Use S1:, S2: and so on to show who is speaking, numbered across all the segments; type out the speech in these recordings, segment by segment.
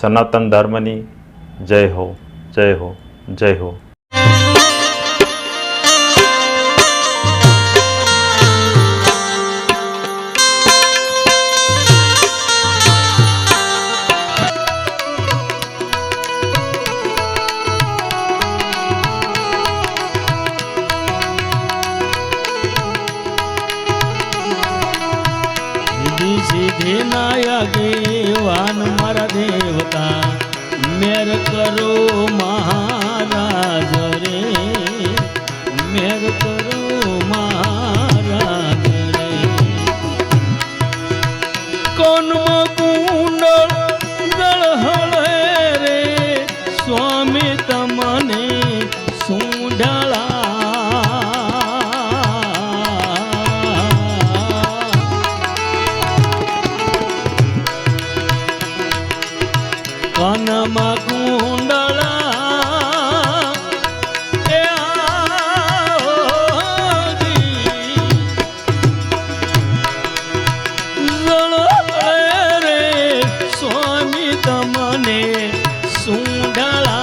S1: સનાતન ધર્મની જય હો, જય હો, જય હો.
S2: सीधे नाया गेवान मारा देवता मेर करो महाराज रे, मेर करो महाराज रे. कौन कुंडल दळहळे रे स्वामी तमने सुंढळा. કાનમાં કુંડળા એ રે સ્વામી તમને સુંઢળા.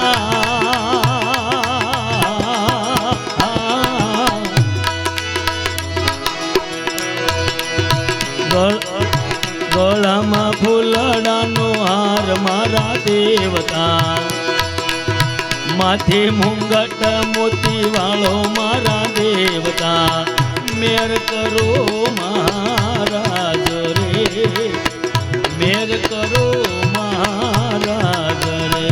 S2: ગળામાં ફૂલડાનો હાર મારા દેવતા, માથે મુંગટ મોતી વાળો મારા દેવતા મેર કરો મહારાજ રે, મેર કરો મહારાજ રે.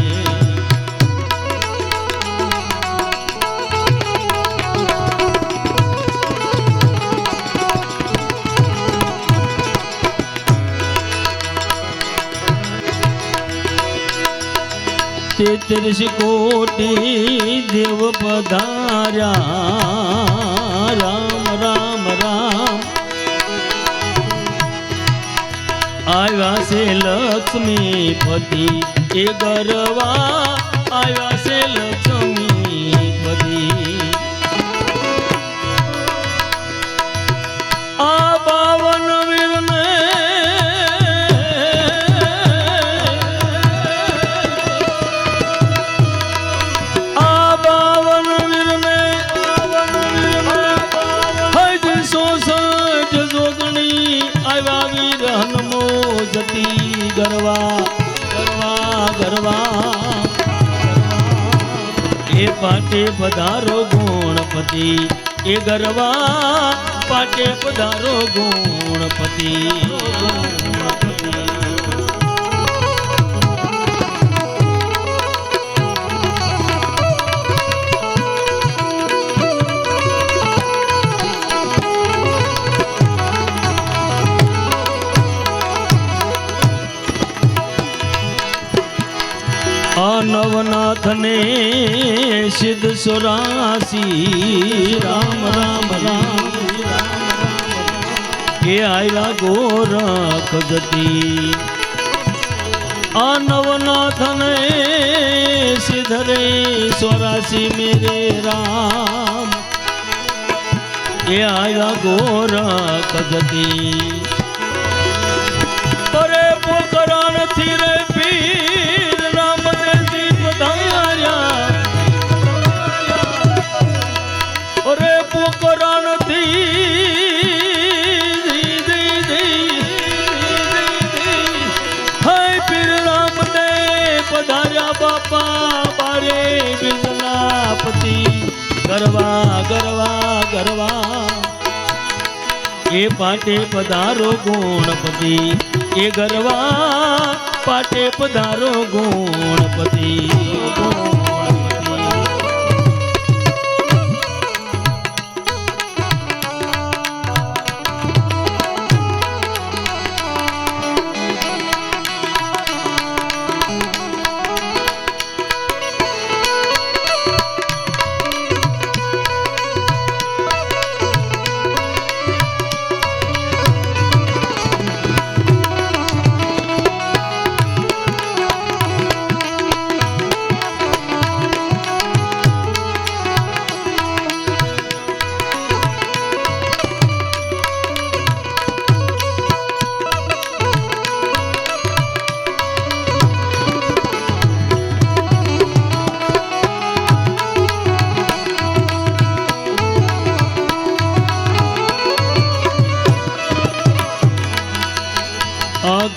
S2: तेत्रिश कोटि देव पधार्या राम राम राम. आया से लक्ष्मीपति ए गरवा, आया से लक्ष्मीपति. आ बावन वीर ने गरवा गरवा गरवा. ए पाटे पधारो गुणपति ए गरवा, पाटे पधारो गुणपति. नवनाथ ने सिद्ध सुरासी राम राम राम. के आया गोरख जती आ नवनाथ ने सिद्ध रे सुरासी मेरे राम. के आया गोरख जती परे पोकरण थी रे पीर पोकरण थी हाय पीर राम ने पधार्या बापा बारे बिजलापति. गरवा गरवा गरवा. ए पाटे पधारो गुणपति ए गरवा, पाटे पधारो गुणपति.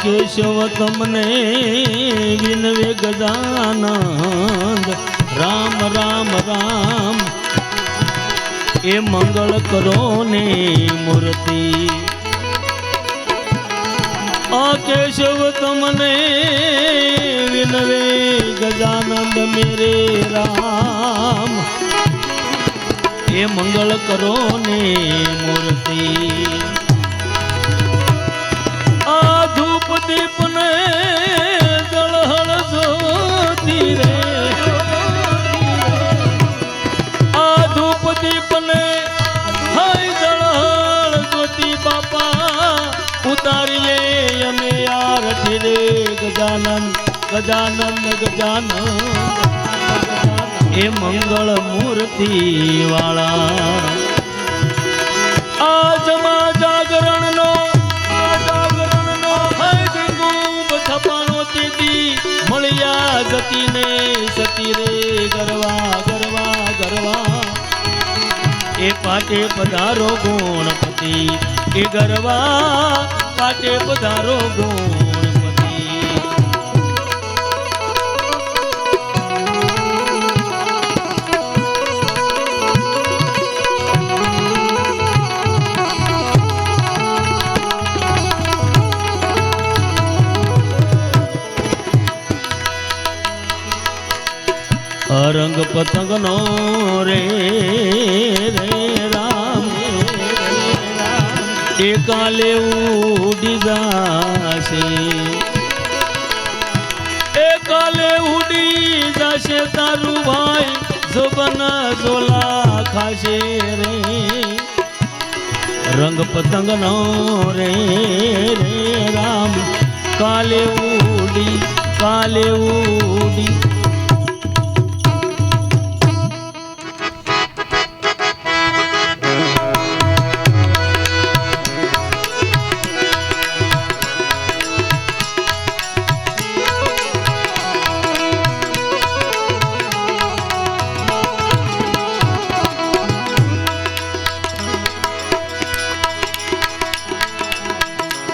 S2: કેશવ તમને વિનવે ગજાનંદ રામ રામ રામ એ મંગળ કરો ને મૂર્તિ આ કેશવ તમને વિનવે ગજાનંદ મેરે રામ એ મંગળ કરો ને મૂર્તિ આ ધૂપ દીપ ને જળહળ જ્યોતિ રે આ ધૂપ દીપ ને હાય જળહળ જ્યોતિ બાપા ઉતારીએ અમે આરતી રે ગજાનંદ ગજાનંદ ગજાનંદ એ મંગળ મૂર્તિ વાળા આજમાં જાગરણ નો છપાનો તેથી મળ્યા જતીને સતી રે ગરવા ગરવા ગરવા એ પાટે પધારો ગુણપતિ એ ગરવા પાટે પધારો ગુણપતિ રંગ પતંગ નો રે રે રામ એ કાલે ઉડી જાશે એ કાલે ઉડી જાશે તારું ભાઈ જોબન ઝોલા ખાશે રે રંગ પતંગ નો રે રે રામ કાલે ઉડી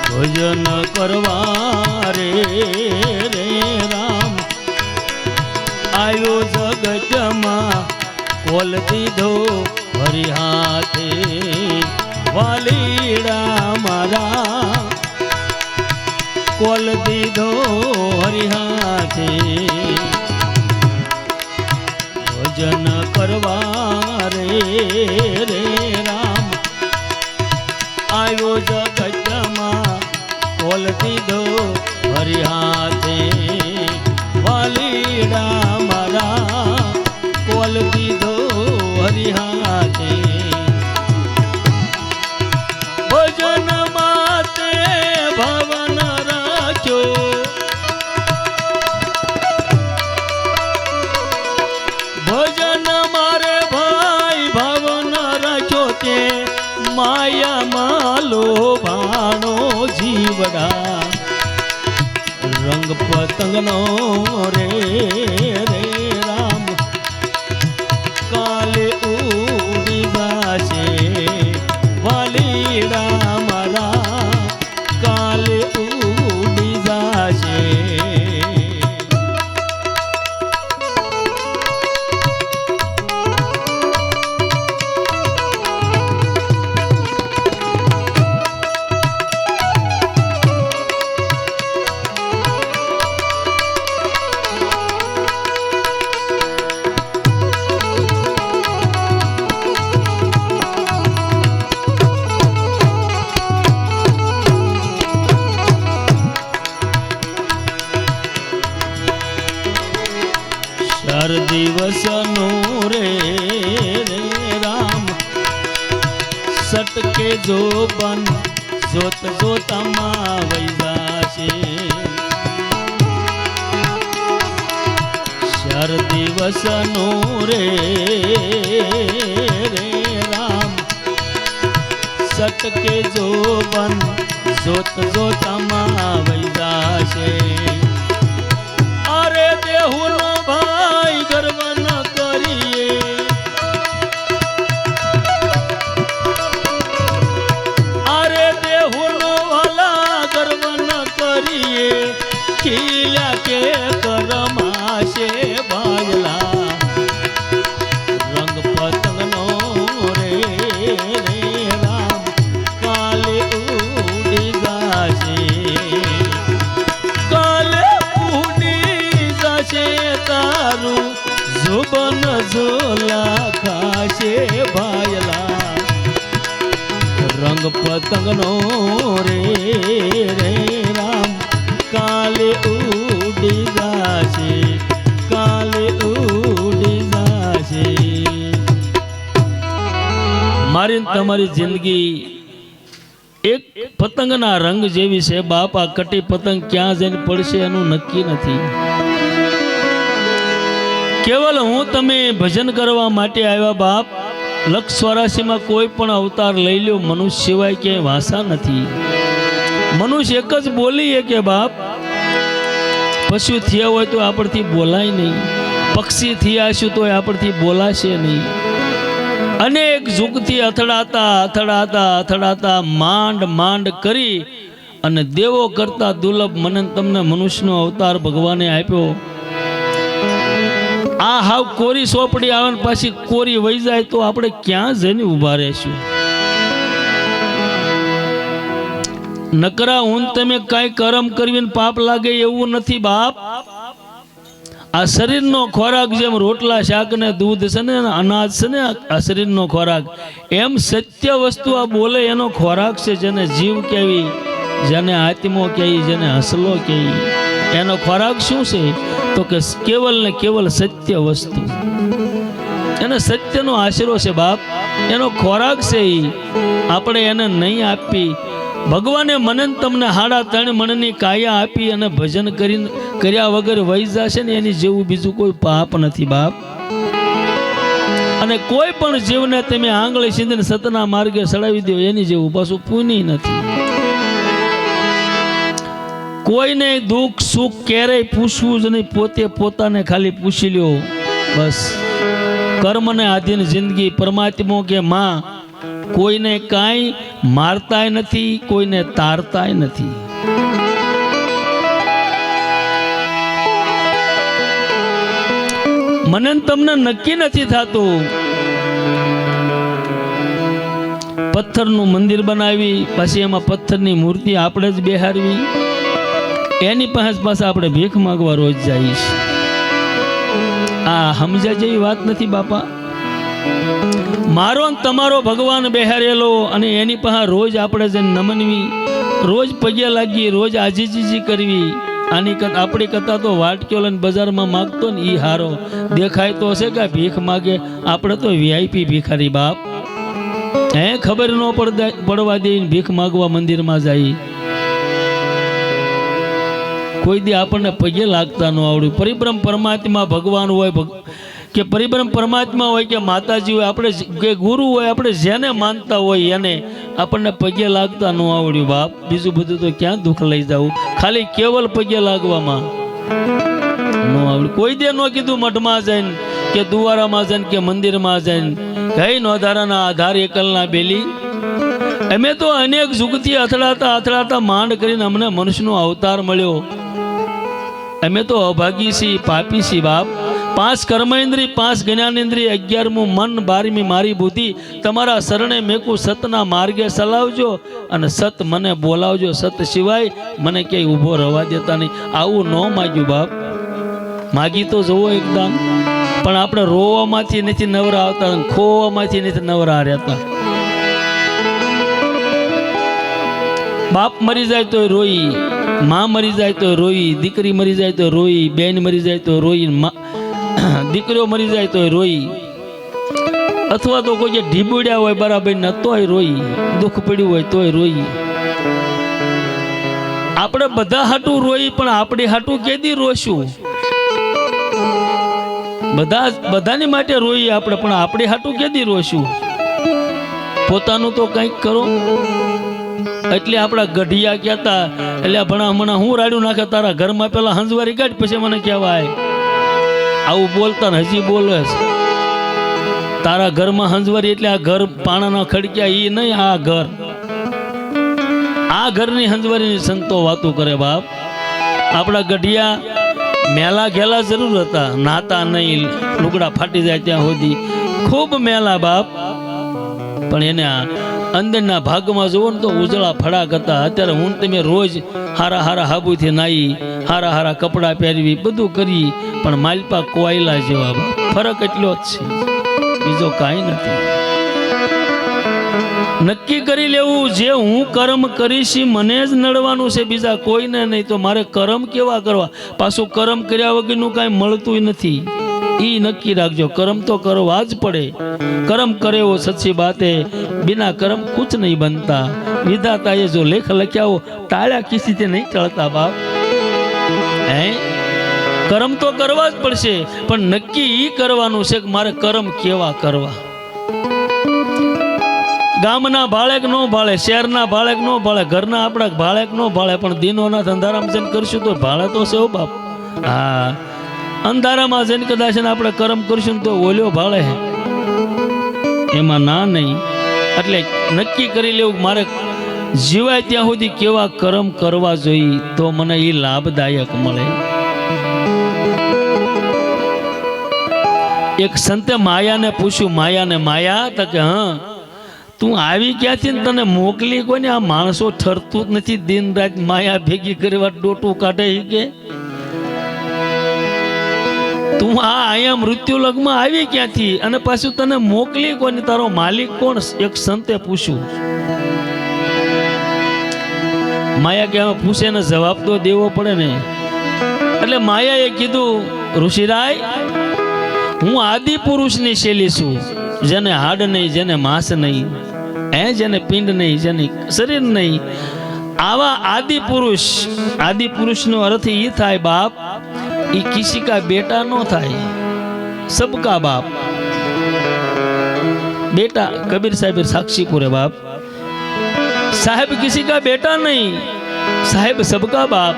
S2: ભજન કરવા રે રે રામ આયો જગતમાં કોલ દીધો હરી હાથે વાલીડા મારા કોલ દીધો હરી હાથે ભજન કરવા રે રે રામ આયો જગતમાં કોલ દીધો હરી હાથે વાલીડા મારા કોલ દીધો હરી હાથે ભજન માતે ભવન રાખ્યો ભજન મારે ભાઈ ભવન રાખ્યો તે માયા માલો ભાણો જીવડા રંગ પતંગ નો રે રે રામ કાલે ઉડી જાશે વાલીડા મારા કાલે ઉડી જાશે દિવસનો રે રે રામ સટકે જોબન જોત જોતામાં વઈ જાશે શર દિવસનો રે રે રામ સટકે જોબન જોત જોતામાં વઈ જાશે અરે દેહુનો ભાઈ ગર્વ ન કરીએ અરે દેહુનો વાલા ગર્વ ન કરીએ પતંગનો રે રે રામ કાલે ઉડી જાશે, કાલે ઉડી જાશે. મારી ને તમારી જિંદગી એક પતંગના રંગ જેવી છે બાપ. આ કટી પતંગ ક્યાં જઈને પડશે એનું નક્કી નથી. કેવલ હું તમે ભજન કરવા માટે આવ્યા બાપ. 184 કોઈ પણ અવતાર લઈ લ્યો, મનુષ્ય સિવાય ક્યાંય ભાષા નથી. મનુષ્ય એક જ બોલીએ કે બાપ. પશુ થયા હોય તો આપણથી બોલાય નહીં, પક્ષી થયા છું તો આપણથી બોલાશે નહીં. અનેક યુગથી અથડાતા અથડાતા અથડાતા માંડ માંડ કરી અને દેવો કરતા દુર્લભ મને તમને મનુષ્યનો અવતાર ભગવાને આપ્યો. આ હાવ કોરી સોપડી આવે ને પાછી કોરી વહી જાય તો આપણે ક્યાં જઈને ઊભા રહેશું? નકરા હું તમે કાંઈ કર્મ કરીને પાપ લાગે એવું નથી બાપ. આ શરીરનો ખોરાક જેમ રોટલા શાક ને દૂધ છે ને અનાજ છે ને, આ શરીરનો ખોરાક એમ સત્ય વસ્તુ આ બોલે એનો ખોરાક છે. જેને જીવ કહેવી, જેને આત્મો કહેવી, જેને હસલો કહેવી, એનો ખોરાક શું છે? તો કે કેવલ ને કેવલ સત્ય વસ્તુ. એને સત્યનો આશરો છે બાપ, એનો ખોરાક છે. આપણે એને નહીં આપી. ભગવાને મને તમને 3.5 મણની કાયા આપી અને ભજન કરીને કર્યા વગર વહી જશે ને એની જેવું બીજું કોઈ પાપ નથી બાપ. અને કોઈ પણ જીવને તમે આંગળી સીધીને સતના માર્ગે સડાવી દો એની જેવું પાછું પુણ્ય નથી. કોઈને દુઃખ સુખ ક્યારેય પૂછવું જ નહીં, પોતે પોતાને ખાલી પૂછી લ્યો બસ. કર્મને આધીન જિંદગી. પરમાત્મા કે માં કોઈને કાંઈ મારતાય નથી, કોઈને તારતાય નથી. મને તમને નક્કી નથી થતું. પથ્થરનું મંદિર બનાવી પછી એમાં પથ્થરની મૂર્તિ આપણે જ બેહારવી, એની પાસે આપણે ભીખ માંગવા રોજ જઈશ. આ સમજ્યા જેવી વાત નથી બાપા. મારો ને તમારો ભગવાન બેહારેલો અને એની પાસે રોજ આપણે જઈને નમનવી, રોજ પગે લાગી, રોજ આજીજી કરવી. આની આપણી કરતા તો વાટક્યો લઈને બજારમાં માગતો ને એ હારો દેખાય તો હશે કે ભીખ માગે. આપણે તો વીઆઈપી ભિખારી બાપ. ખબર ન પડવા દે ભીખ માગવા મંદિરમાં જાય. કોઈ દી આપણને પગે લાગતા ન આવડ્યું. પરિબ્રહ્મ પરમાત્મા ભગવાન હોય કે પરિબ્રહ્મ પરમાત્મા હોય કે માતાજી હોય, આપણે કે ગુરુ હોય, આપણે જેને માનતા હોય એને આપણને પગે લાગતા ન આવડ્યું બાપ. બીજું બધું તો ક્યાં દુઃખ લઈ જવું, ખાલી કેવલ પગે લાગવામાં ન આવડ્યું. કોઈ દે ન કીધું મઠમાં જઈને કે દુવારામાં જઈને કે મંદિરમાં જઈને કઈ નોધારાના આધાર એકલના બેલી. અમે તો અનેક યુગથી અથડાતા અથડાતા માંડ કરીને અમને મનુષ્યનો અવતાર મળ્યો. અમે તો અભાગી છીએ, પાપી છીએ બાપ. 5 કર્મેન્દ્રિય, 5 જ્ઞાનેન્દ્રિય, 11મું મન, 12મી મારી બુદ્ધિ તમારા શરણે મેકું. સતના માર્ગે ચલાવજો અને સત મને બોલાવજો. સત સિવાય મને ક્યાંય ઊભો રવા દેતા નહીં. આવું ન માગ્યું બાપ. માગી તો જુઓ એકદમ, પણ આપણે રોવામાંથી નથી નવરા આવતા, ખોવામાંથી નથી નવરા રહેતા. બાપ મરી જાય તો રોઈ, માં મરી જાય તો રોઈ, દીકરી મરી જાય તો રોઈ, બેન મરી જાય તો રોઈ, દીકરીઓ મરી જાય તો રોઈ, અથવા તો કોઈ જે ઢીબુડ્યા હોય બરાબર ન તોય રોઈ, દુઃખ પડ્યું હોય તોય રોઈ. આપણે બધા હાટું રોઈ, પણ આપણે હાટું કેદી રોશું? બધાની માટે રોઈ આપણે, પણ આપણે હાટું કેદી રોશું? પોતાનું તો કંઈક કરો. એટલે આપણા ગઢિયા કહેતા, એટલે ભણા હમણાં હું રાડ્યું નાખે તારા ઘરમાં, પેલા હંજવારી કાઢ પછી મને કહેવાય. આવું બોલતા ને હજી બોલે છે. તારા ઘરમાં હંજવારી એટલે આ ઘર પાણાના ખડક્યા એ નહીં, આ ઘર, આ ઘરની હંજવારીની સંતો વાતો કરે બાપ. આપણા ગઢિયા મેલા ઘેલા જરૂર હતા, નાતા નહીં, લુગડા ફાટી જાય ત્યાં સુધી ખૂબ મેલા બાપ. પણ એને અંદરના ભાગમાં જુઓ ને તો ઉજળા ફડાક હતા. અત્યારે હું તમે રોજ હારા હારા હાબુથી નાઈ, હારા હારા કપડાં પહેરવી, બધું કરી, પણ માલપા કોયલા જેવા બાપ. ફરક એટલો જ છે, બીજો કાંઈ નથી. નક્કી કરી લેવું જે હું કર્મ કરીશ ઈ મને જ નડવાનું છે, બીજા કોઈને નહીં. તો મારે કર્મ કેવા કરવા? પાછું કર્મ કર્યા વગરનું કાંઈ મળતું નથી. ઈ નક્કી રાખજો, કર્મ તો કરવા જ પડે. કર્મ કરે વો સચ્ચી બાતે, બિના કર્મ કુછ નહીં બનતા. વિધાતાએ જો લેખ લખ્યા હો, તાળ્યા કિસીથી નહીં ચડતા બાપ. હે, કર્મ તો કરવા જ પડશે, પણ નક્કી ઈ કરવાનું છે કે મારે કર્મ કેવા કરવા. ગામના બાળક નો ભાળે, શહેરના બાળક નો ભાળે, ઘરના આપણા બાળક નો ભાળે, પણ દિનોના અંધારામાં જઈને કરશું તો ભાળે તો છે હો બાપ. હા, અંધારામાં જઈને કદાચ આપણે કર્મ કરશું તો ઓલ્યો ભાળે, એમાં ના નહીં. એટલે નક્કી કરી લેવું મારે જીવાય ત્યાં સુધી કેવા કર્મ કરવા જોઈએ તો મને એ લાભદાયક મળે. એક સંતે માયાને પૂછ્યું, માયા તો કે હા તું આવી ક્યાંથી ને તને મોકલી કોને? આ માણસો ઠરતું જ નથી, દિન રાત માયા ભેગી કરવા ડોટું કાઢે. કે તું અહીંયા મૃત્યુ લગ્નમાં આવી ક્યાંથી અને પાછું તને મોકલી કોને? તારો માલિક કોણ? એક સંતે પૂછ્યું. માયા કે પૂછે ને જવાબ તો દેવો પડે ને. એટલે માયાએ કીધું, ઋષિરાય હું આદિ પુરુષની શૈલી છું, જેને હાડ નહીં, જેને માંસ નહીં, જેને પિંડ નહીં, જેને શરીર નહીં. આવા આદિ પુરુષનો અર્થ એ થાય બાપ, એ કિસી કા બેટા નો થાય, સબકા બાપ. बेटा कबीर साहब साक्षी पूरे बाप साहब किसी का बेटा नहीं साहेब सबका बाप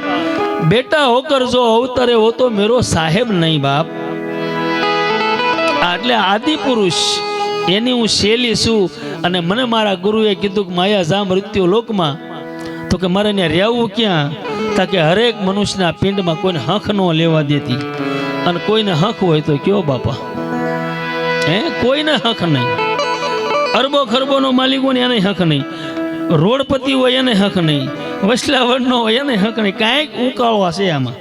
S2: बेटा होकर जो अवतरे वो तो मेरो साहेब नहीं बाप आटले आदि पुरुष एनी हूँ शैली छू अने मने मारा गुरुए कीधुं के माया जा मृत्यु लोक में तो के मारे ने रहवुं क्या ताकि हरेक मनुष्यना पिंड में कोई हक न लेवा देती अने कोईने हक होय तो क्यों बापा कोईने हक नहीं अरबो खरबो नो मालिक होय एने हक नहीं रोडपति होय एने हक नहीं वसलावड़ नो होय एने हक नहीं कांईक उकाळवा छे आमां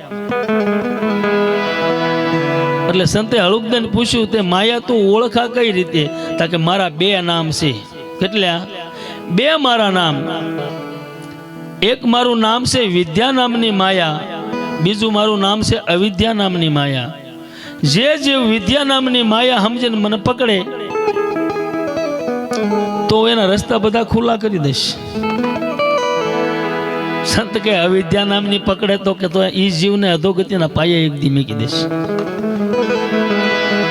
S2: એટલે સંતે હળુકદેન પૂછ્યું તે માયા તું ઓળખા કઈ રીતે તાકે મારા બે નામ છે કેટલા બે મારા નામ એક મારું નામ છે વિદ્યા નામની માયા બીજું મારું નામ છે અવિદ્યા નામની માયા જે જે વિદ્યા નામની માયા સમજીને મને પકડે તો એના રસ્તા બધા ખુલ્લા કરી દઈશ સંત કે અવિદ્યા નામની પકડે તો કે તો ઈ જીવને અધોગતિના પાયે એક દી મેકી દઈશ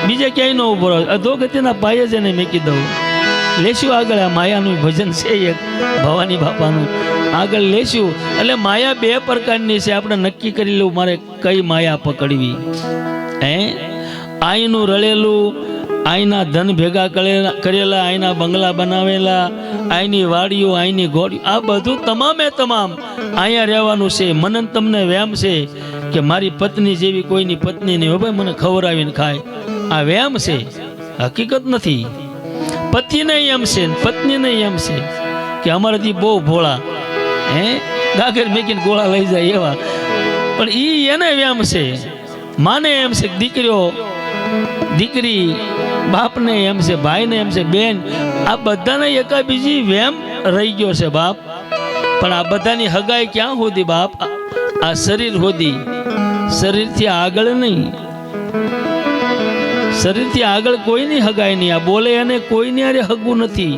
S2: बीजे क्या न उभो अधोगति पाए जने मेकी दऊ लेशु आग माया भजन से एक भवानी बापा आग लेशु एट माया बे प्रकार से आप नक्की कर लू मारे कई माया पकड़वी आईनु रड़ेलू आईना धन भेगा करेला आईना बंगला बनावेला आईनी वाड़ियों आईनी घोड़ी आ बधु तमामे तमाम आया रहवानुं छे मनन तमने व्याम छे कि मारी पत्नी जेवी कोईनी पत्नी नहीं हो भाई मने खवरावीने खाय आ व्याम से हकीकत नहीं पति नहीं एम से पत्नी नहीं एम से कि अमर थी बहु भोला गागर मेकीने गोळा लई जाय एवा पण ई एने व्याम से माने एम से दीकरी बाप ने एम से भाई ने एम से बेन आ बधाने एका बीजी व्याम रही गयो से बाप पण आ बधानी हगाई क्या होदी बाप आ शरीर होदी शरीर थी आगळ नहीं शरीर थी आगळ कोई नहीं हगाय नहीं आ बोले अने कोई नहीं अरे हगू नहीं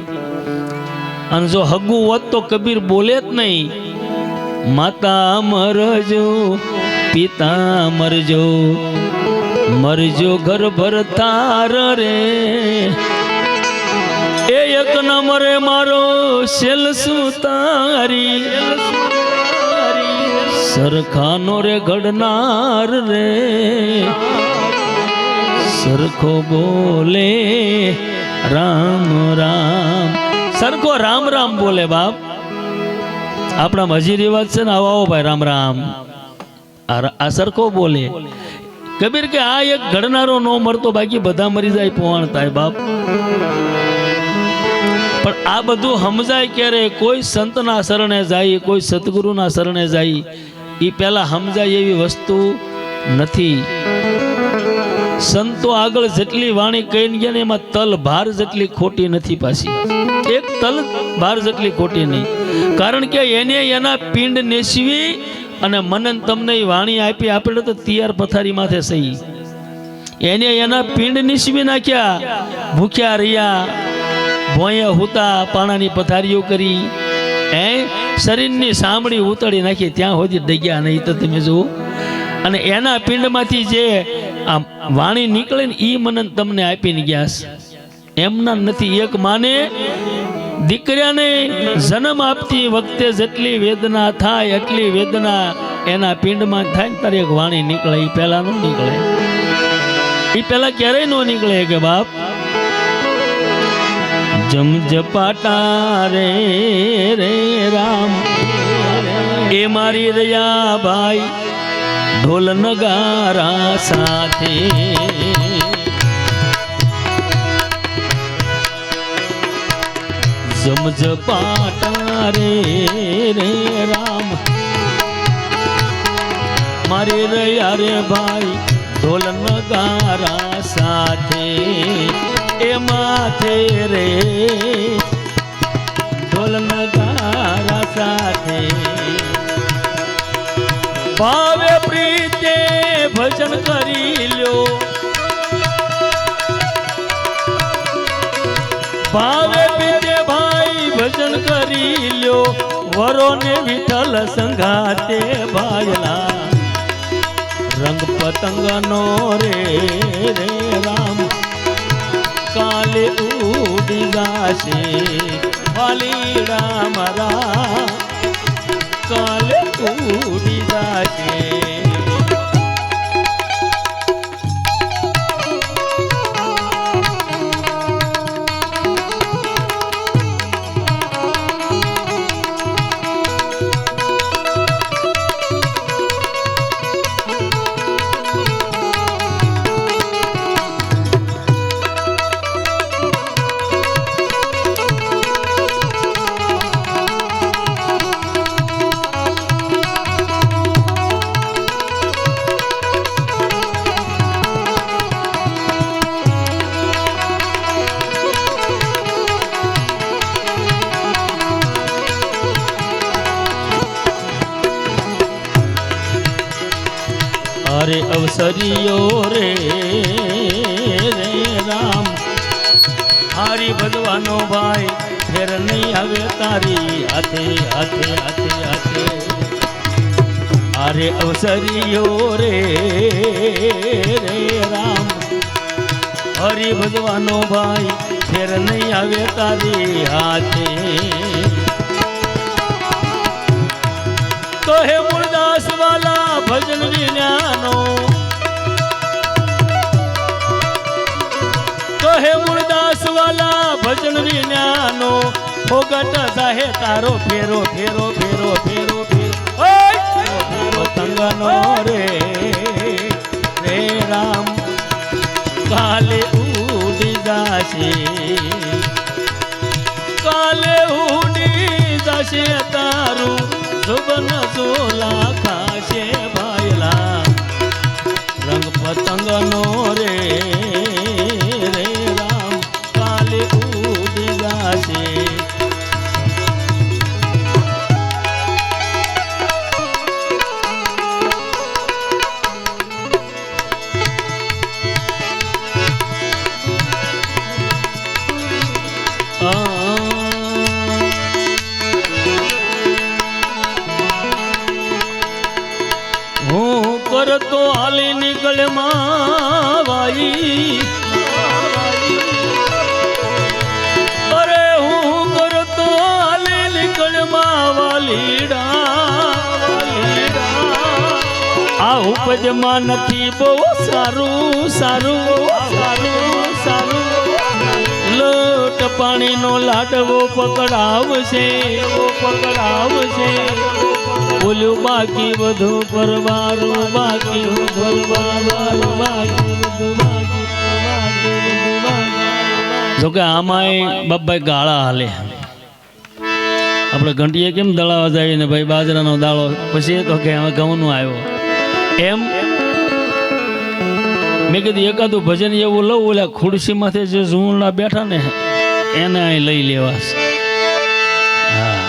S2: अन जो हगू होत तो कबीर बोले ज नहीं माता मरजो पिता मरजो मरजो घर भर तार रे एक न मरे मारो सेल सुतारी सरखानो रे घड़नार रे सरखो बोले राम राम सरखो राम राम बोले बाप अपना मजी रिवाज से आओ भाई राम राम आ सरखो बोले कबीर के आ एक घड़नारो नो मरतो बाकी बधा मरी जाए पोवाणता है बाप पर आ बधु समजाय क्यारे कोई संत ना शरणे जाई कोई सतगुरु ना शरणे जाई ई पहला समजाय एवी वस्तु नथी સંતો આગળ જેટલી વાણી કહીને ગયા ને એમાં તલ ભાર જેટલી ખોટી નથી પાછી, એક તલ ભાર જેટલી ખોટી નહીં. કારણ કે એને એના પિંડ નેસવી અને મને તમને એ વાણી આપી, આપણે તો તૈયાર પથારી માથે સહી. એને એના પિંડ નીસવી નાખ્યા, ભૂખ્યા રહ્યા, ભોંયા હુતા, પાણાની પથારીઓ કરી, શરીરની સાંભળી ઉતળી નાખી, ત્યાં સુધી ડગ્યા નહીં. તો તમે જુઓ, અને એના પિંડમાંથી જે આ વાણી નીકળે ને એ મને તમને આપીને ગયા. એમના નથી. એક માને દીકરાને જન્મ આપતી વખતે જેટલી વેદના થાય એટલી વેદના એના પિંડમાં થાય ને તારે એક વાણી નીકળે. એ પહેલા ન નીકળે, એ પહેલા ક્યારેય ન નીકળે કે બાપ જમજપાટા રે રે રામ એ મારી રહ્યા ભાઈ ઢોલ નગારા સાથે. જમજપાટા રે રે રામ મારી રહ્યા રે ભાઈ ઢોલ નગારા સાથે. એ માથે રે ઢોલ નગારા સાથે. ભાવે પ્રીતે ભજન કરી લ્યો, ભાવે પ્રીતે ભાઈ ભજન કરી લ્યો, વરો ને વિઠ્ઠલ સંગાતે ભાયલા. રંગ પતંગ નો રે રે રામ કાલે ઉડી જાશે વાલીડા મારા, કાલે ઉડી જાશે. અરે અવસરીઓ રે રે રામ હારી ભજવાનો ભાઈ ફેર નહીં આવે તારી હાથે હાથે હાથે હાથે. અરે અવસરીઓ રે રે રામ હરી ભજવાનો ભાઈ ફેર નહીં આવે તારી હાથે. તો હે મૂળદાસ વાલા ભજન વિનાનો, તો હે મૂળદાસ વાલા ભજન વિનાનો, ફોગટ જાહે તારો ફેરો ફેરો ફેરો ફેરો ફેરો તંગનો રે રે રામ કાલે ઉડી જાશે, કાલે ઉડી જાશે તારું સુબન સોલા ખાશે ભાયલા. રંગ પતંગ નો રે રે રામ કાલે ઉડી જાશે. તો હાલી નીકળે માવાઈ, અરે હું કરતો હાલી નીકળે માવાલીડા. આ ઉપજમાં નથી બહુ સારું સારું સારું સારું, લોટ પાણીનો લાડવો પકડાવશે પકડાવશે. બોલ્યું બાકી બધું પરવારું બાકી પરવારું બાકી બધું બાકી. જોકે આમાંય બાપભાઈ ગાળા હાલે. આપણે ઘંટીએ કેમ દળાવા જાય ને ભાઈ બાજરાનો દાળો, પછી તો કે હવે ઘઉંનો આવ્યો એમ મેં કીધું એકાદું ભજન એવું લઉં, ઓલા ખુરશીમાંથી જે ઝૂંડા બેઠા ને એને અહીં લઈ લેવાશે. હા,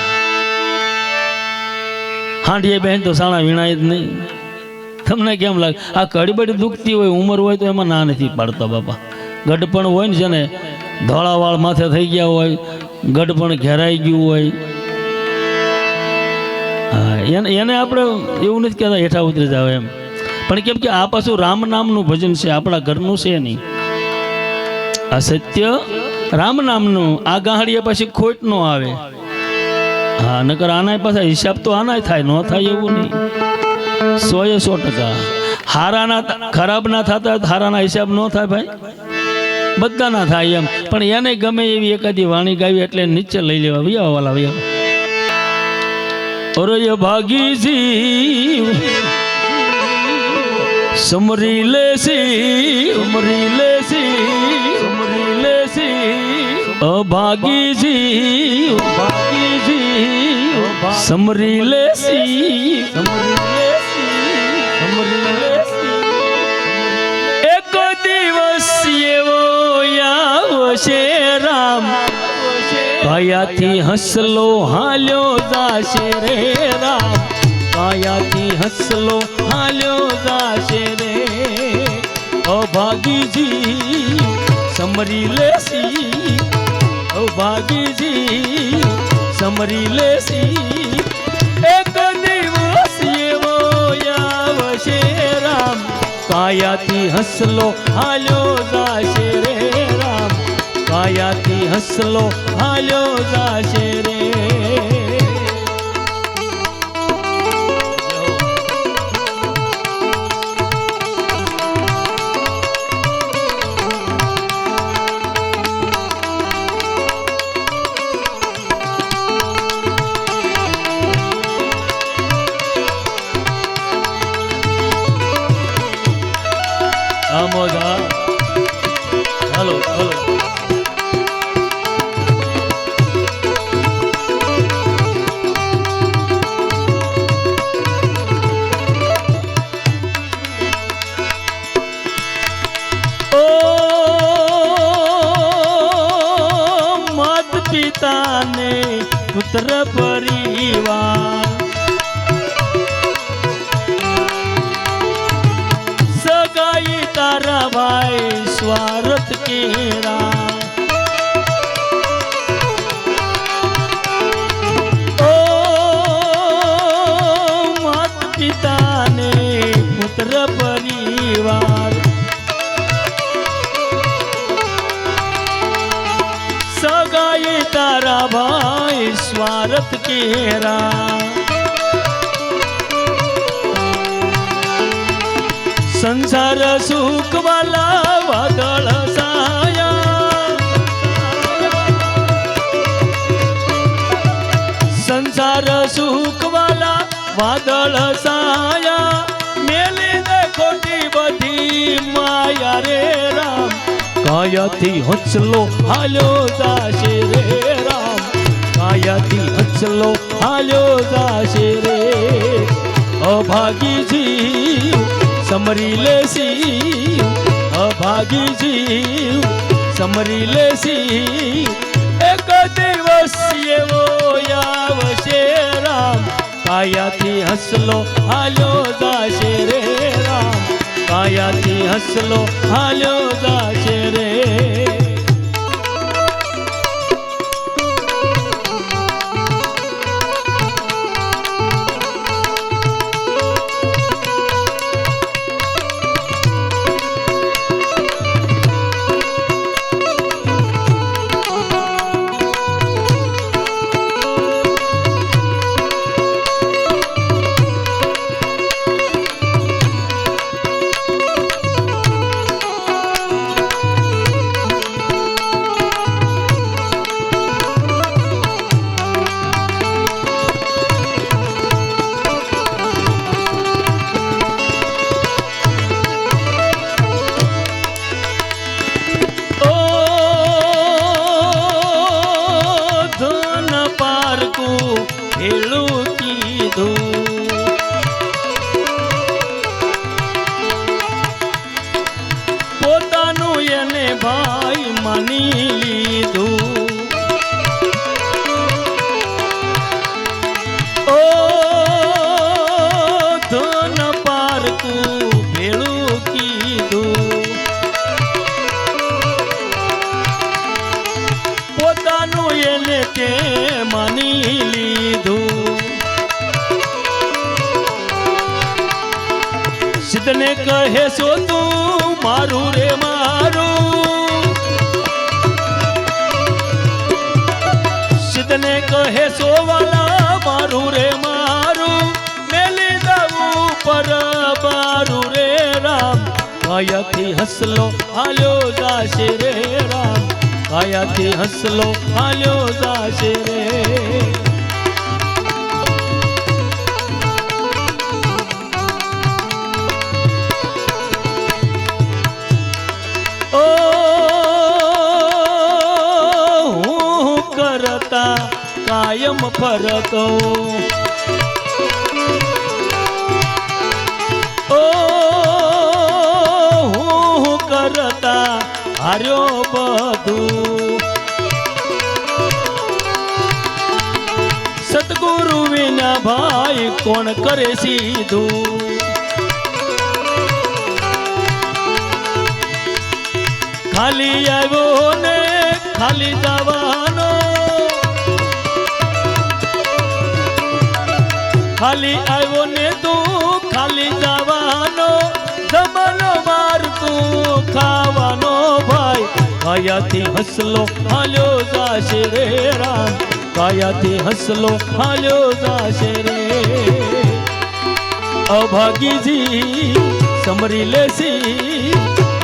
S2: હાંડીએ બેન તો સાણા વીણાય જ નહીં. તમને કેમ લાગે? આ કડીબડી દુખતી હોય, ઉંમર હોય તો એમાં ના નથી પાડતા બાપા. ગઢપણ હોય ને છે ને, ધોળાવાળ માથે થઈ ગયા હોય, ગઢપણ ઘેરાઈ ગયું હોય, હા, એને આપણે એવું નથી કહેતા હેઠા ઉતરી જાવ એમ. પણ કેમ કે આ પાછું રામ નામનું ભજન છે, આપણા ઘરનું છે નહીં. આ સત્ય રામ નામનું, આ ગાહડીએ પછી ખોટ ન આવે. હા, નકર આના પાછા હિસાબ તો આના થાય, ન થાય એવું નહીં. 100% હારાના ખરાબ ના થતા, હારાના હિસાબ ન થાય ભાઈ, બધા ના થાય એમ. પણ એને ગમે એવી એકાદી વાણી ગાવી એટલે નીચે લઈ લેવા. વિયા વાલા વિયા ઓરે ભાગી જીવ સમરી લેસી, સમરી લેસી, સમરી લેસી, અભાગી જીવ, ભાગી જીવ સમરી લેસી, સમરી લેસી, સમરી લેસી. એક દિવસ એવો આવશે રામ, કાયાથી હસલો હાલ્યો જાશે રે રામ, કાયાથી હસલો હાલ્યો જાશે રે. અભાગીજી સમરી લેસી, અભાગીજી સમરી લેસી. એક દિવસ એવો આવશે રામ, કાયાથી હસલો હાલ્યો જાશે રે રામ, કાયાથી હસલો હાલ્યો જાશે રે. આમોદા હલો હલો. પિતાને પુત્ર પરિવાર સગાઈ તારા ભાઈ સ્વાર્થ કેરા. ઓ માત પિતાને પુત્ર પરિવાર સગાઈ તારા ભાઈ સ્વાર્થ કેરા. સંસાર સુખ વાલા વાદળ સાયા, સંસાર સુખ વાલા વાદળ સાયા, મેલીને ખોટી બધી માયા રે રામ, કાયાથી હચલો હાલ્યો જાશે રે રામ, કાયાથી હચલો હાલ્યો જાશે રે. અભાગી જીવ સમરી લેસી, અભાગી જીવ સમરી લેસી. એક દિવસ એવો આવશે રામ, કાયાથી હસલો હાલ્યો જાશે રે રામ, કાયાથી હસલો હાલ્યો જાશે રે. માની લીધું. સિદ્ધને કહે છો તું મારું રે મારું, સિદ્ધને કહે છો વાલા મારું રે મારું, મેલી દઉં પર બારું રે રામ. કાયાથી હસલો હાલ્યો જાશે રે રામ, કાયાથી હસલો હાલ્યો જાશે રે. ઓ હું કરતા કાયમ ફરતો, ઓ હું કરતા હાર્યો બધું. સતગુરુ વિના ભાઈ કોણ કરે સીધું. ખાલી આવ્યો ને ખાલી જવાનો, ખાલી આવ્યો ને તું ખાલી જવાનો, જમાનો માર તું ખાવાનો ભાઈ. કાયાથી હસલો હાલ્યો જાશે રે રામ, કાયાથી હસલો હાલ્યો જાશે રે. અભાગીજી સમરી લેસી,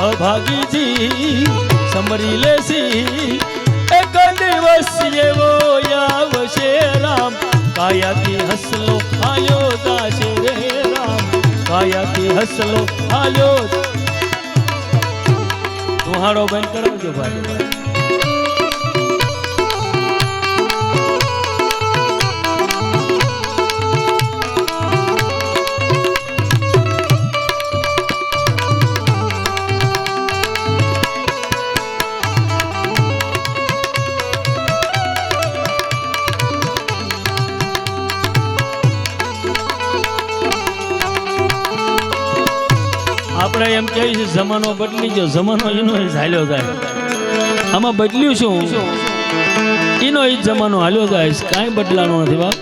S2: અભાગીજી સમરી લેસી, એક દિવસ એવો આવશે રામ. કાયાથી હસલો હાલ્યો જાશે રે રામ, કાયાથી હસલો હાલ્યો. તુહાડો બંધ કરાવજો ભાઈ. આપણે એમ કહીએ છીએ જમાનો બદલી ગયો, જમાનો એનો જ હાલ્યો જાય. આમાં બદલ્યું શું? એનો જ જમાનો હાલ્યો જાય, કાંઈ બદલાનો નથી બાપ.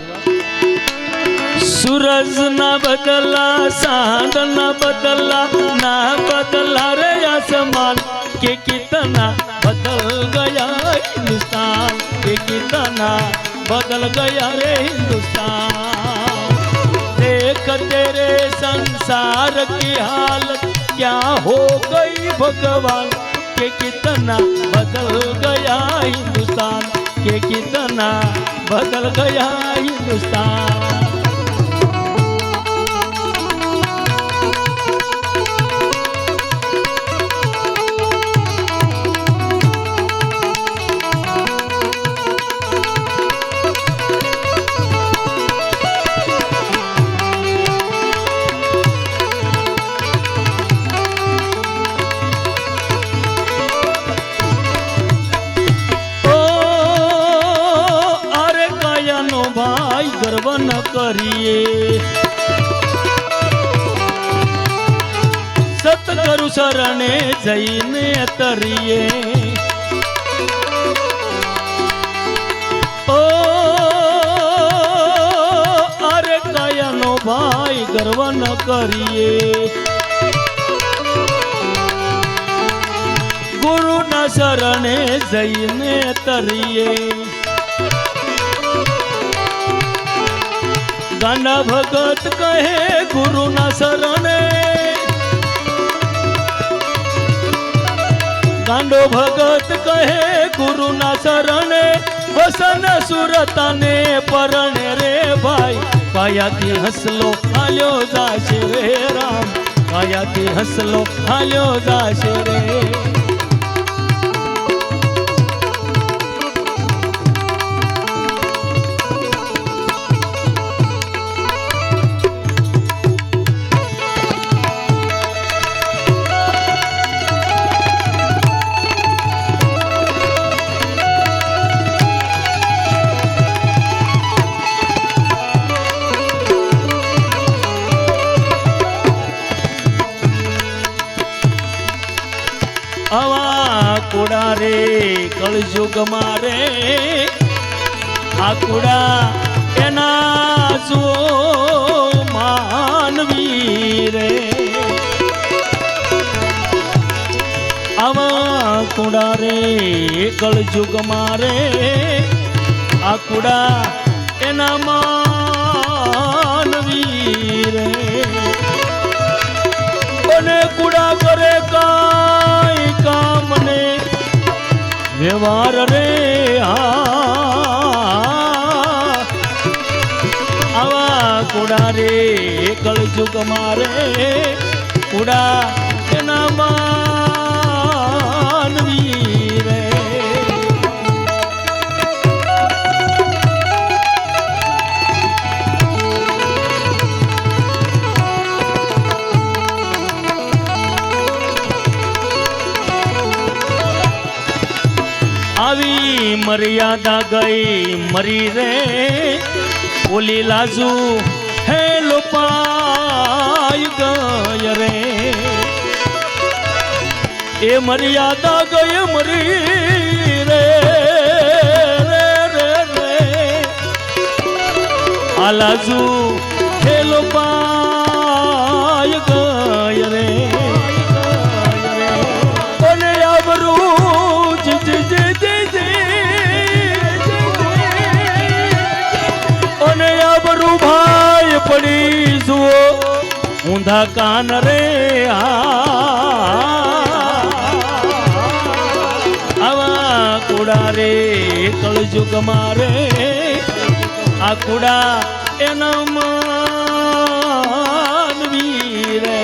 S2: સૂરજ ના બદલા, સાંડ ના બદલા, ના બદલા રે આસમાન, કે કિतना બદલ ગયા હિન્દુસ્તાન, કે કિतना बदल गया रे हिंदुस्तान. देख तेरे संसार की हालत क्या हो गई भगवान, के कितना बदल गया हिंदुस्तान, के कितना बदल गया हिंदुस्तान. गर्व न करिए, सतगुरु शरणे जईने तरिए. ओ अरे कयानो भाई गर्व न करिए, गुरु न शरणे जईने तरिए. गांडा भगत कहे गुरु ना शरणे, गांडो भगत कहे गुरु ना शरणे, वसन सुरता ने परणे रे भाई. कायाथी हसलो हाल्यो जाशे रे राम, कायाथी हसलो हाल्यो जाशे रे. આવા કોડા રે કળયુગ મારે આ કુડા એના જો માનવી રે આવા કુડા રે કળજુગ મારે આ કુડા એના માનવી રે બને કુડા કરે કાઈ કામ ને વ્યવહાર રે આવા કુડા રે કળજુગ મારે કુડા એના માનવી રે આવી મર્યાદા ગઈ મરી રે ઓલી લાજુ હે લોપાય ગય રે એ મર્યાદા ગઈ મરી રે રે રે રે આ લાજુ હે લોપાય ગય રે અને આવરું અને આવરું ભાઈ પડી જુઓ ઊંધા કાન રે આવા કુડા રે કળજુગ મારે આ કુડા એના માનવી રે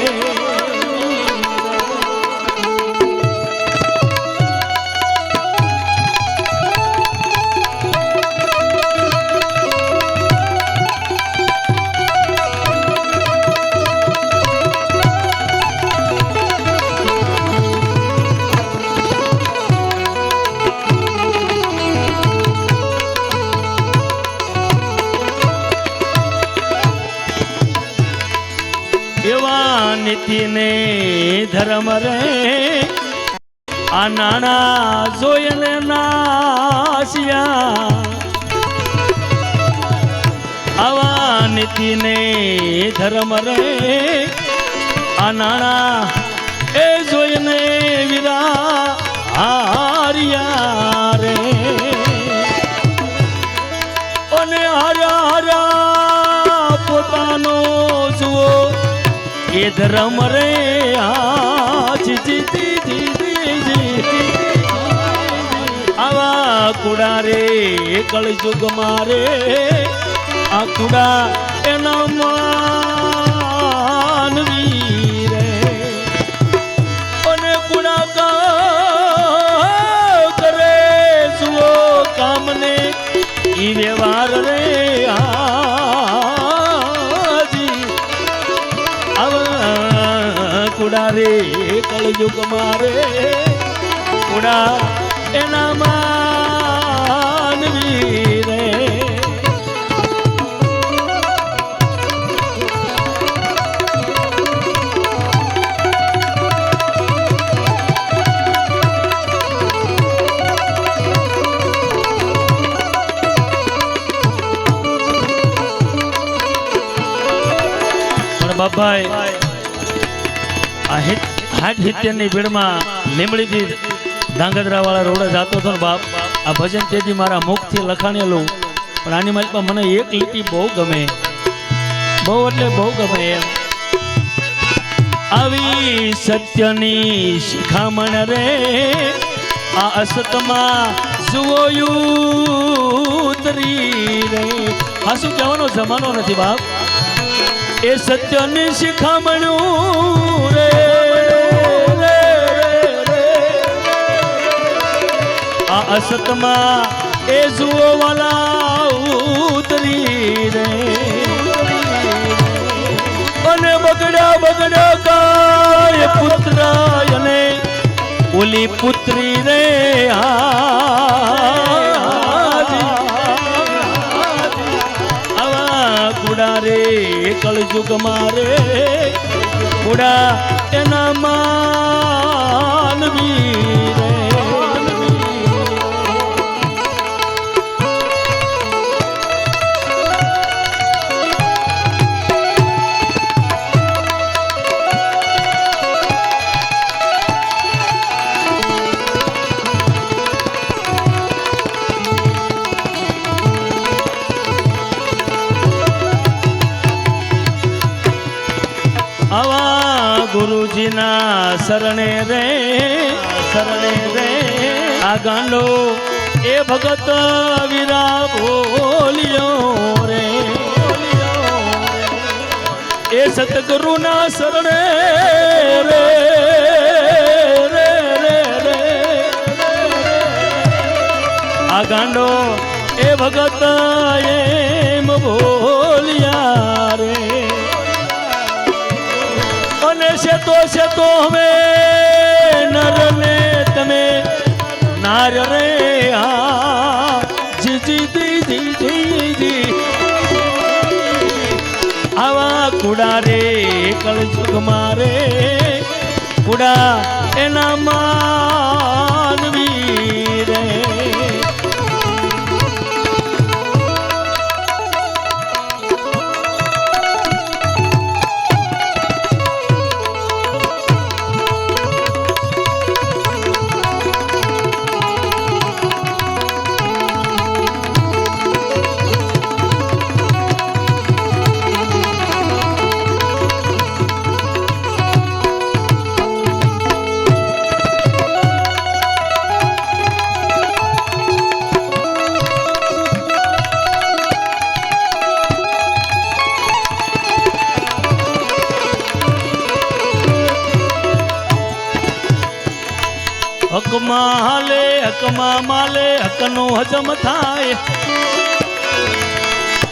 S2: એવા નીતિ ને ધર્મ રે આ નાણા જોઈને નાસ્યા આવા નીતિ ને ધર્મ રે આ નાણા એ જોઈને વિરા હાર્યા રે અને હાર્યા હાર્યા પોતાનો જુઓ એ ધર્મ રે આવા કુડા રે કળજુગ મારે આ કુડા એના માનવી રે અને કુડા કરે જુઓ કામને ઈ વ્યવહાર રે કુડા રે કળજુગ મારે કુડા એના માનવી રે પણ બાપાએ હાટ હિત્યની ભીડમાં લીમડીથી ધાંગધ્રા વાળા રોડે જતો હતો ને બાપ આ ભજન તેથી મારા મુખથી લખાણેલું પણ આની માલિકમાં મને એક લીટી બહુ ગમે બહુ એટલે બહુ ગમે એમ આવી સત્યની શિખામણ રે આ અસતમાં જુઓ ઉતરી રે આ શું કહેવાનો જમાનો નથી બાપ એ સત્યની શિખામણું રે આ અસતમાં એ જુઓ વાલા ઉતરી રે અને બગડ્યા બગડ્યા કાય પુત્ર અને ઓલી પુત્રી રે આવા કુડા રે કળજુગ મારે કુડા એના માનવી રે ગુરુજીના શરણે રે આ ગાંડો એ ભગત વીરા બોલ્યો રે એ સતગુરુના શરણે રે આ ગાંડો એ ભગત એમ બોલ્યા રે અને છે તો હવે નર ને તમે નાર રે જી આવા કુડા રે કળજુગ મારે કુડા એના માનવી રે હકમાં માલે હકનો હજમ થાય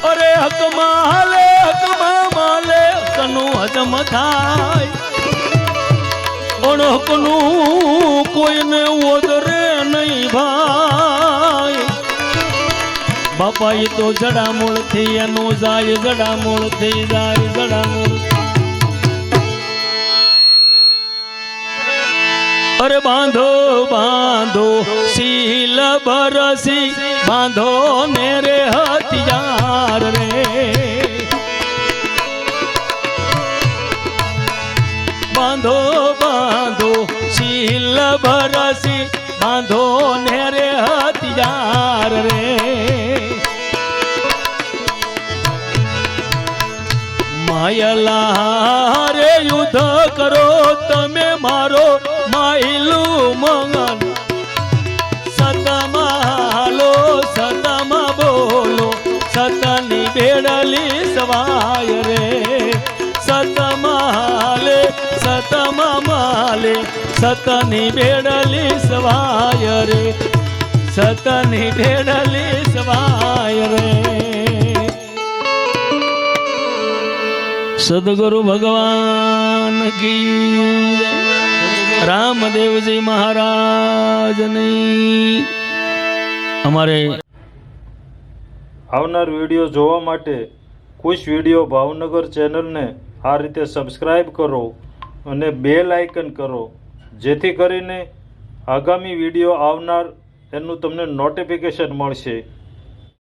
S2: અરે હકમાં માલે હકનો હજમ થાય પણ હકનું કોઈને ઓદરે નહીં ભાઈ બાપા એ તો જડામૂળ થી એનું જાય જડામૂળ થઈ જાય જડામૂળ અરે બાંધો શીલ બરસી બાંધો મેરે હથિયાર રે બાંધો શીલ બરસી બાંધો મેરે હથિયાર રે માયલા રે યુદ્ધ કરો તમે મારો માયલું મંગન સતમાલો સતમાં બોલો સતની બેડલી સવાય રે સતમાલે સતમાં માલે સતની બેડલી સવાય રે સતની બેડલી સવાય રે સદગુરુ ભગવાન કી રામદેવજી મહારાજની અમારે
S1: આવનાર વિડીયો જોવા માટે ખુશ વિડીયો ભાવનગર ચેનલને આ રીતે સબસ્ક્રાઈબ કરો અને બેલ આઇકન કરો જેથી કરીને આગામી વિડીયો આવનાર એનું તમને નોટિફિકેશન મળશે.